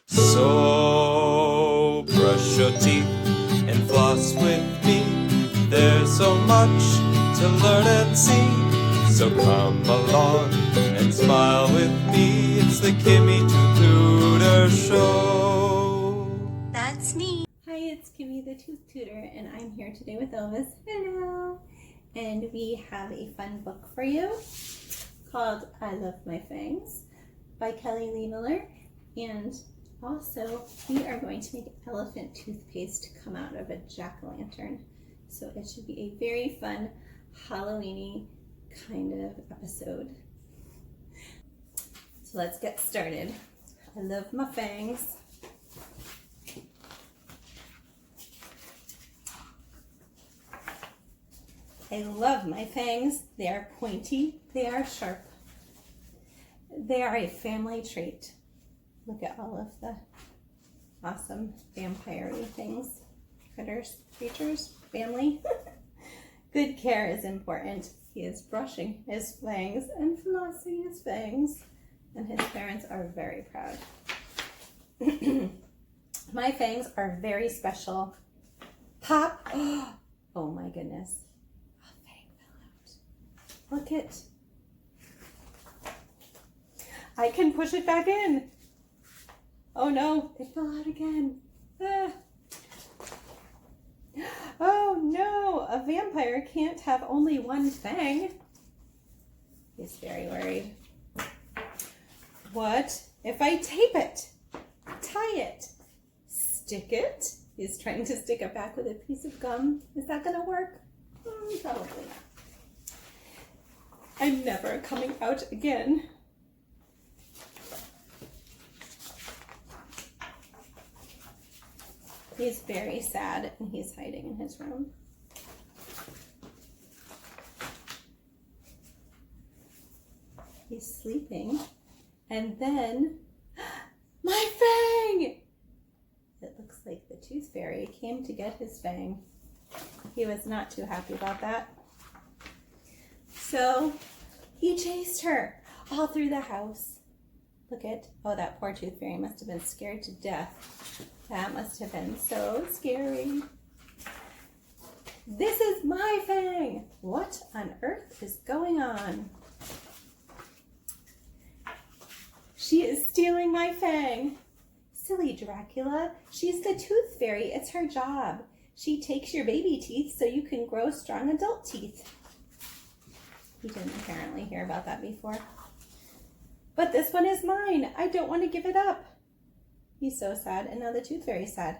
So brush your teeth and floss with me. There's so much to learn and see. So come along and smile with me. It's the Kimmy Tooth Tutor Show. That's me. Hi, it's Kimmy the Tooth Tutor, and I'm here today with Elvis. Hello. And we have a fun book for you called I Love My Fangs by Kelly Leigh Miller. And also, we are going to make elephant toothpaste come out of a jack-o'-lantern. So it should be a very fun Halloween-y kind of episode. So let's get started. I love my fangs. I love my fangs. They are pointy, they are sharp. They are a family trait. Look at all of the awesome vampire-y things. Critters, creatures, family. Good care is important. He is brushing his fangs and flossing his fangs, and his parents are very proud. My fangs are very special. Pop! Oh my goodness. A fang fell out. Look it. I can push it back in. Oh no, it fell out again. Ah. Oh no, a vampire can't have only one fang. He's very worried. What if I tape it, tie it, stick it? He's trying to stick it back with a piece of gum. Is that gonna work? Probably not. I'm never coming out again. He's very sad and he's hiding in his room. He's sleeping. And then, my fang! It looks like the tooth fairy came to get his fang. He was not too happy about that. So he chased her all through the house. Look at, oh, that poor tooth fairy must have been scared to death. That must have been so scary. This is my fang. What on earth is going on? She is stealing my fang. Silly Dracula. She's the tooth fairy. It's her job. She takes your baby teeth so you can grow strong adult teeth. You didn't apparently hear about that before. But this one is mine. I don't want to give it up. He's so sad, and now the tooth fairy's sad.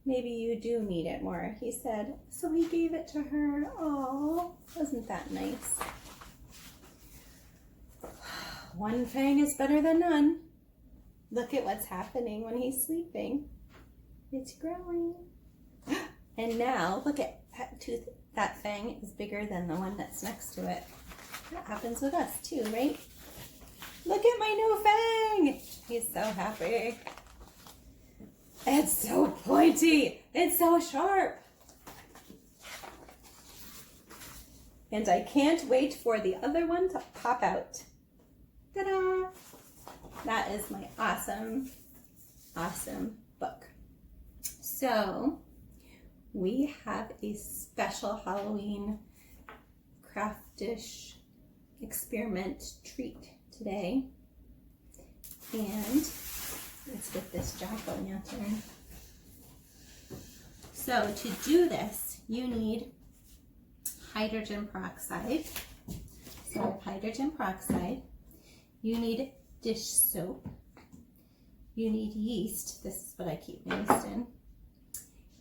Maybe you do need it more, he said. So he gave it to her. Oh, wasn't that nice? One fang is better than none. Look at what's happening when he's sleeping. It's growing. And now, look at that tooth. That fang is bigger than the one that's next to it. That happens with us too, right? Look at my new fang! He's so happy. It's so pointy. It's so sharp. And I can't wait for the other one to pop out. Ta-da! That is my awesome, awesome book. So, we have a special Halloween craft dish experiment treat today, and it's with this jack-o'-lantern. So to do this, you need hydrogen peroxide. So hydrogen peroxide, you need dish soap, you need yeast, this is what I keep my yeast in,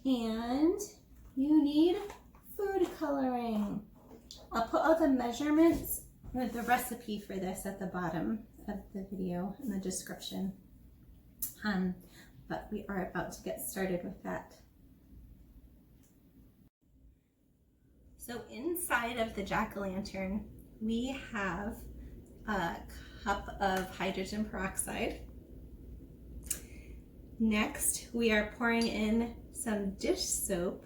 and you need food coloring. I'll put all the measurements with the recipe for this at the bottom of the video in the description. But we are about to get started with that. So inside of the jack-o'-lantern, we have a cup of hydrogen peroxide. Next, we are pouring in some dish soap.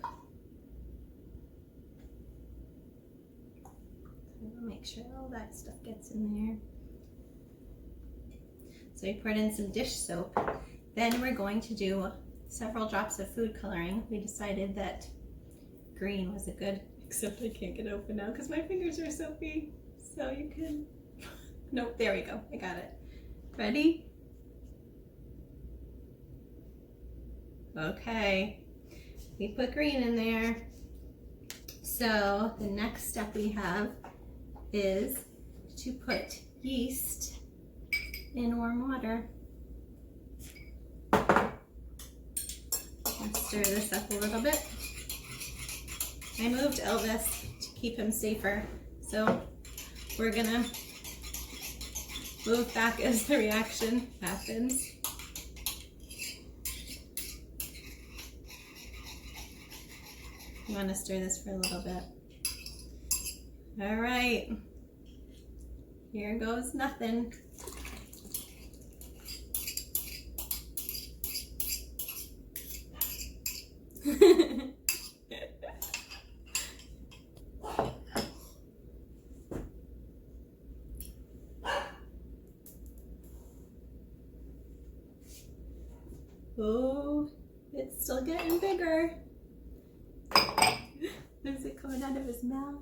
Make sure all that stuff gets in there. So we poured in some dish soap, Then we're going to do several drops of food coloring. We decided that green was a good, except I can't get it open now because my fingers are so big. So you can, nope, there we go, I got it. Ready? Okay, we put green in there. So the next step we have is to put yeast in warm water. Let's stir this up a little bit. I moved Elvis to keep him safer, so we're gonna move back as the reaction happens. You want to stir this for a little bit. All right, here goes nothing. Oh, it's still getting bigger. Is it coming out of his mouth?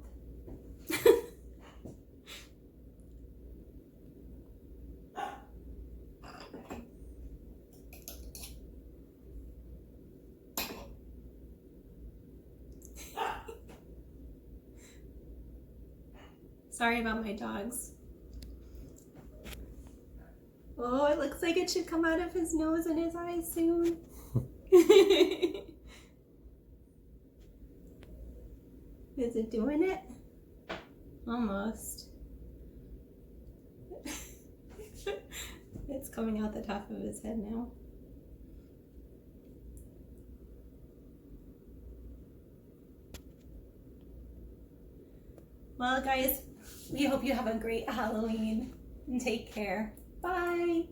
Sorry about my dogs. Oh, it looks like it should come out of his nose and his eyes soon. Is it doing it? Almost. It's coming out the top of his head now. Well, guys, we hope you have a great Halloween and take care. Bye.